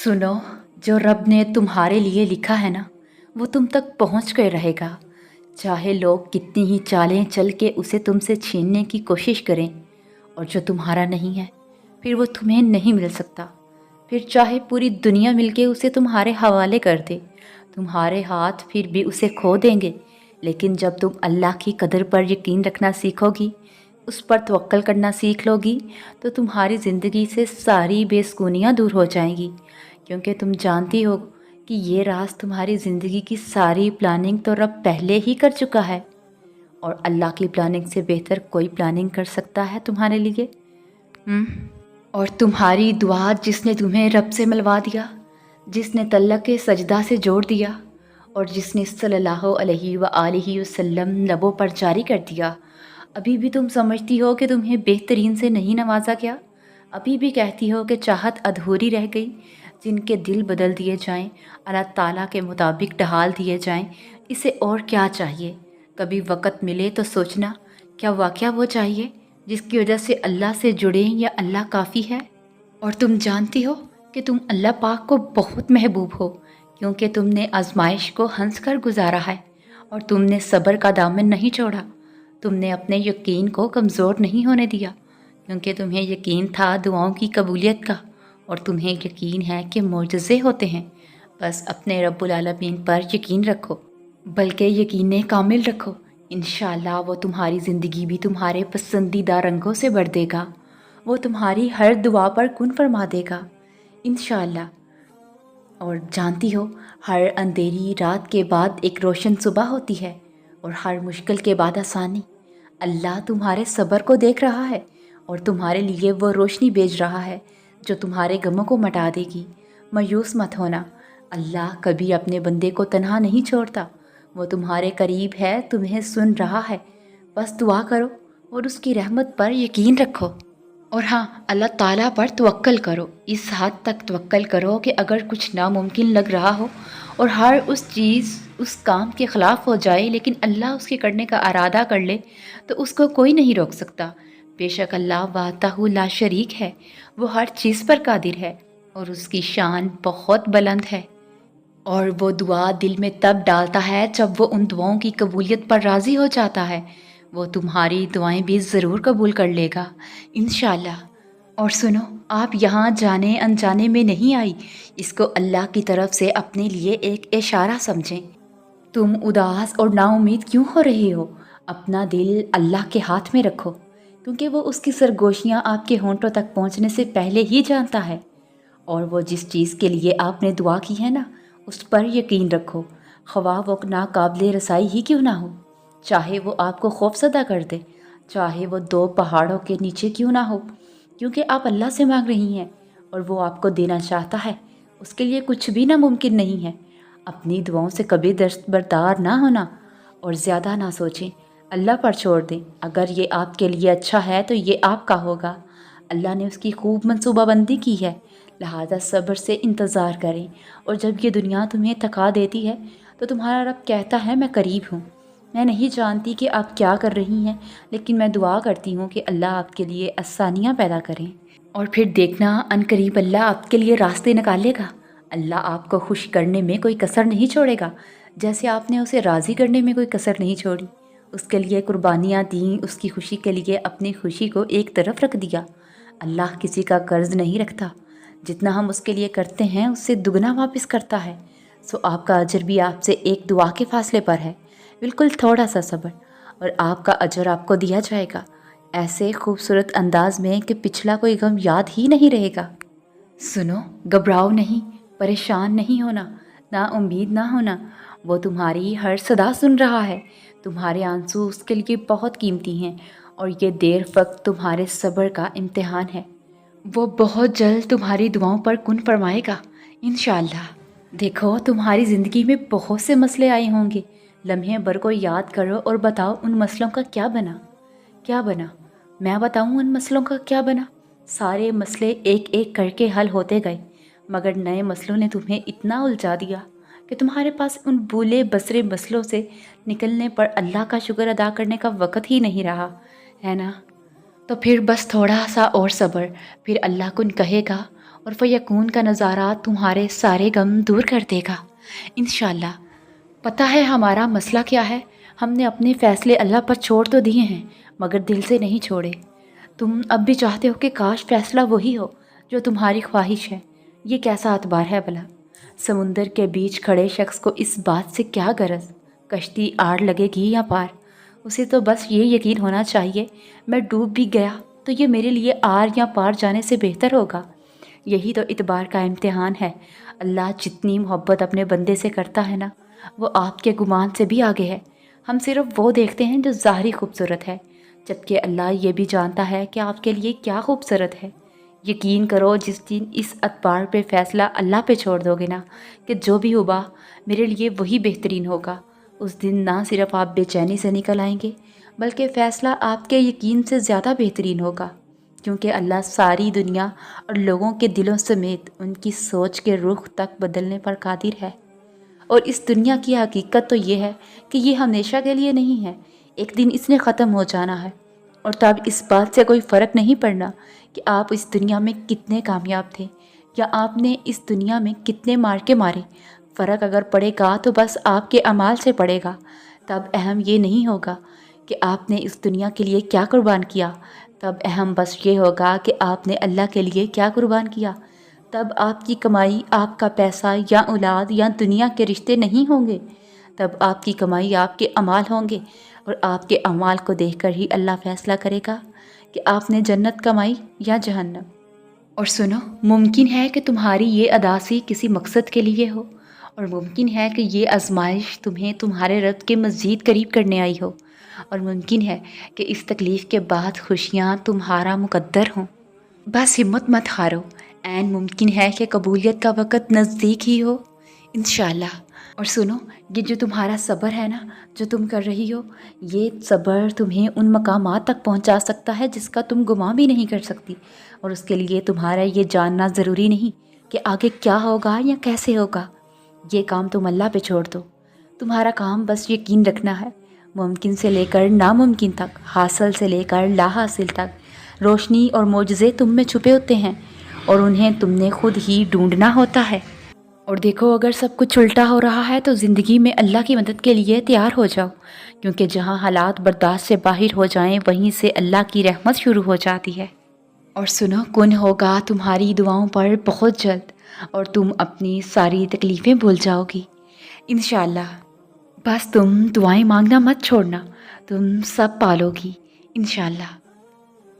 सुनो, जो रब ने तुम्हारे लिए लिखा है ना, वो तुम तक पहुंच कर रहेगा। चाहे लोग कितनी ही चालें चल के उसे तुमसे छीनने की कोशिश करें, और जो तुम्हारा नहीं है फिर वो तुम्हें नहीं मिल सकता। फिर चाहे पूरी दुनिया मिलके उसे तुम्हारे हवाले कर दे, तुम्हारे हाथ फिर भी उसे खो देंगे। लेकिन जब तुम अल्लाह की कदर पर यकीन रखना सीखोगी, उस पर तवक्कल करना सीख लोगी, तो तुम्हारी ज़िंदगी से सारी बेसुकूनियाँ दूर हो जाएंगी। क्योंकि तुम जानती हो कि ये राज तुम्हारी ज़िंदगी की सारी प्लानिंग तो रब पहले ही कर चुका है, और अल्लाह की प्लानिंग से बेहतर कोई प्लानिंग कर सकता है तुम्हारे लिए। और तुम्हारी दुआ जिसने तुम्हें रब से मिलवा दिया, जिसने तल्लक के सजदा से जोड़ दिया, और जिसने सल्लल्लाहु अलैहि व आलिहि वसल्लम लबों पर जारी कर दिया, अभी भी तुम समझती हो कि तुम्हें बेहतरीन से नहीं नवाजा गया? अभी भी कहती हो कि चाहत अधूरी रह गई? जिनके दिल बदल दिए जाएं, अल्लाह ताला के मुताबिक ढाल दिए जाएं, इसे और क्या चाहिए? कभी वक़्त मिले तो सोचना, क्या वाक़या वो चाहिए जिसकी वजह से अल्लाह से जुड़ें, या अल्लाह काफ़ी है? और तुम जानती हो कि तुम अल्लाह पाक को बहुत महबूब हो, क्योंकि तुमने आजमाइश को हंस कर गुजारा है, और तुमने सब्र का दामन नहीं छोड़ा। तुमने अपने यकीन को कमज़ोर नहीं होने दिया, क्योंकि तुम्हें यकीन था दुआओं की कबूलियत का, और तुम्हें यकीन है कि मोजज़े होते हैं। बस अपने रब्बुल आलमीन पर यकीन रखो, बल्कि यकीन कामिल रखो। इंशाअल्लाह वो तुम्हारी ज़िंदगी भी तुम्हारे पसंदीदा रंगों से भर देगा। वो तुम्हारी हर दुआ पर कुन फरमा देगा इंशाअल्लाह। और जानती हो, हर अंधेरी रात के बाद एक रोशन सुबह होती है, और हर मुश्किल के बाद आसानी। अल्लाह तुम्हारे सब्र को देख रहा है, और तुम्हारे लिए वो रोशनी भेज रहा है जो तुम्हारे गमों को मिटा देगी। मायूस मत होना, अल्लाह कभी अपने बंदे को तन्हा नहीं छोड़ता। वो तुम्हारे करीब है, तुम्हें सुन रहा है। बस दुआ करो और उसकी रहमत पर यकीन रखो। और हाँ, अल्लाह ताला पर तवक्कल करो। इस हद तक तवक्कल करो कि अगर कुछ नामुमकिन लग रहा हो और हर उस चीज़ उस काम के ख़िलाफ़ हो जाए, लेकिन अल्लाह उसके करने का इरादा कर ले, तो उसको कोई नहीं रोक सकता। बेशक अल्लाह वाहदहू ला शरीक है, वो हर चीज़ पर कादिर है, और उसकी शान बहुत बुलंद है। और वो दुआ दिल में तब डालता है जब वो उन दुआओं की कबूलियत पर राज़ी हो जाता है। वो तुम्हारी दुआएं भी ज़रूर कबूल कर लेगा इंशाअल्लाह। और सुनो, आप यहाँ जाने अनजाने में नहीं आई, इसको अल्लाह की तरफ से अपने लिए एक इशारा समझें। तुम उदास और नाउम्मीद क्यों हो रहे हो? अपना दिल अल्लाह के हाथ में रखो, क्योंकि वो उसकी सरगोशियाँ आपके होंठों तक पहुँचने से पहले ही जानता है। और वो जिस चीज़ के लिए आपने दुआ की है ना, उस पर यकीन रखो, ख्वाह वो नाकाबिले रसाई ही क्यों ना हो। चाहे वो आपको खौफज़दा कर दे, चाहे वो दो पहाड़ों के नीचे क्यों ना हो, क्योंकि आप अल्लाह से मांग रही हैं और वो आपको देना चाहता है। उसके लिए कुछ भी नामुमकिन नहीं है। अपनी दुआओं से कभी दस्तबरदार ना होना, और ज़्यादा ना सोचें, अल्लाह पर छोड़ दें। अगर ये आपके लिए अच्छा है तो ये आपका होगा। अल्लाह ने उसकी खूब मनसूबाबंदी की है, लिहाजा सब्र से इंतज़ार करें। और जब ये दुनिया तुम्हें थका देती है, तो तुम्हारा रब कहता है मैं करीब हूँ। मैं नहीं जानती कि आप क्या कर रही हैं, लेकिन मैं दुआ करती हूँ कि अल्लाह आपके लिए आसानियाँ पैदा करें, और फिर देखना अनकरीब अल्लाह आपके लिए रास्ते निकालेगा। अल्लाह आपको खुश करने में कोई कसर नहीं छोड़ेगा, जैसे आपने उसे राज़ी करने में कोई कसर नहीं छोड़ी। उसके लिए कुर्बानियाँ दी, उसकी खुशी के लिए अपनी खुशी को एक तरफ रख दिया। अल्लाह किसी का कर्ज नहीं रखता, जितना हम उसके लिए करते हैं उससे दुगना वापस करता है। सो आपका अजर भी आपसे एक दुआ के फासले पर है। बिल्कुल थोड़ा सा सब्र, और आपका अजर आपको दिया जाएगा, ऐसे खूबसूरत अंदाज में कि पिछला कोई गम याद ही नहीं रहेगा। सुनो, घबराओ नहीं, परेशान नहीं होना, ना उम्मीद ना होना। वो तुम्हारी हर सदा सुन रहा है। तुम्हारे आंसू उसके लिए बहुत कीमती हैं, और ये देर वक्त तुम्हारे सब्र का इम्तिहान है। वो बहुत जल्द तुम्हारी दुआओं पर कुन फरमाएगा इंशाअल्लाह। देखो, तुम्हारी ज़िंदगी में बहुत से मसले आए होंगे। लम्हे भर को याद करो और बताओ उन मसलों का क्या बना। क्या बना? मैं बताऊं उन मसलों का क्या बना? सारे मसले एक एक करके हल होते गए, मगर नए मसलों ने तुम्हें इतना उलझा दिया कि तुम्हारे पास उन भूले बसरे मसलों से निकलने पर अल्लाह का शुक्र अदा करने का वक़्त ही नहीं रहा, है ना? तो फिर बस थोड़ा सा और सब्र, फिर अल्लाह कुन कहेगा اور فیکون کا نظارہ تمہارے سارے غم دور کر دے گا انشاءاللہ۔ پتہ ہے ہمارا مسئلہ کیا ہے؟ ہم نے اپنے فیصلے اللہ پر چھوڑ تو دیے ہیں مگر دل سے نہیں چھوڑے۔ تم اب بھی چاہتے ہو کہ کاش فیصلہ وہی ہو جو تمہاری خواہش ہے۔ یہ کیسا اعتبار ہے بھلا؟ سمندر کے بیچ کھڑے شخص کو اس بات سے کیا غرض کشتی آڑ لگے گی یا پار؟ اسے تو بس یہ یقین ہونا چاہیے میں ڈوب بھی گیا تو یہ میرے لیے آر یا پار جانے سے بہتر ہوگا۔ یہی تو اعتبار کا امتحان ہے۔ اللہ جتنی محبت اپنے بندے سے کرتا ہے نا، وہ آپ کے گمان سے بھی آگے ہے۔ ہم صرف وہ دیکھتے ہیں جو ظاہری خوبصورت ہے، جبکہ اللہ یہ بھی جانتا ہے کہ آپ کے لیے کیا خوبصورت ہے۔ یقین کرو جس دن اس اعتبار پہ فیصلہ اللہ پہ چھوڑ دو گے نا کہ جو بھی ہوگا میرے لیے وہی بہترین ہوگا، اس دن نہ صرف آپ بے چینی سے نکل آئیں گے بلکہ فیصلہ آپ کے یقین سے زیادہ بہترین ہوگا، کیونکہ اللہ ساری دنیا اور لوگوں کے دلوں سمیت ان کی سوچ کے رخ تک بدلنے پر قادر ہے۔ اور اس دنیا کی حقیقت تو یہ ہے کہ یہ ہمیشہ کے لیے نہیں ہے، ایک دن اس نے ختم ہو جانا ہے، اور تب اس بات سے کوئی فرق نہیں پڑنا کہ آپ اس دنیا میں کتنے کامیاب تھے یا آپ نے اس دنیا میں کتنے مارکے مارے۔ فرق اگر پڑے گا تو بس آپ کے اعمال سے پڑے گا۔ تب اہم یہ نہیں ہوگا کہ آپ نے اس دنیا کے لیے کیا قربان کیا، تب اہم بس یہ ہوگا کہ آپ نے اللہ کے لیے کیا قربان کیا۔ تب آپ کی کمائی آپ کا پیسہ یا اولاد یا دنیا کے رشتے نہیں ہوں گے، تب آپ کی کمائی آپ کے اعمال ہوں گے، اور آپ کے اعمال کو دیکھ کر ہی اللہ فیصلہ کرے گا کہ آپ نے جنت کمائی یا جہنم۔ اور سنو، ممکن ہے کہ تمہاری یہ اداسی کسی مقصد کے لیے ہو، اور ممکن ہے کہ یہ آزمائش تمہیں تمہارے رب کے مزید قریب کرنے آئی ہو، اور ممکن ہے کہ اس تکلیف کے بعد خوشیاں تمہارا مقدر ہوں۔ بس ہمت مت ہارو، عین ممکن ہے کہ قبولیت کا وقت نزدیک ہی ہو انشاءاللہ۔ اور سنو، یہ جو تمہارا صبر ہے نا، جو تم کر رہی ہو، یہ صبر تمہیں ان مقامات تک پہنچا سکتا ہے جس کا تم گمان بھی نہیں کر سکتی، اور اس کے لیے تمہارا یہ جاننا ضروری نہیں کہ آگے کیا ہوگا یا کیسے ہوگا۔ یہ کام تم اللہ پہ چھوڑ دو۔ تمہارا کام بس یقین رکھنا ہے، ممکن سے لے کر ناممکن تک، حاصل سے لے کر لا حاصل تک، روشنی اور معجزے تم میں چھپے ہوتے ہیں اور انہیں تم نے خود ہی ڈھونڈنا ہوتا ہے۔ اور دیکھو، اگر سب کچھ الٹا ہو رہا ہے تو زندگی میں اللہ کی مدد کے لیے تیار ہو جاؤ، کیونکہ جہاں حالات برداشت سے باہر ہو جائیں وہیں سے اللہ کی رحمت شروع ہو جاتی ہے۔ اور سنو، کن ہوگا تمہاری دعاؤں پر بہت جلد، اور تم اپنی ساری تکلیفیں بھول جاؤ گی انشاءاللہ۔ بس تم دعائیں مانگنا مت چھوڑنا، تم سب پالو گی انشاءاللہ۔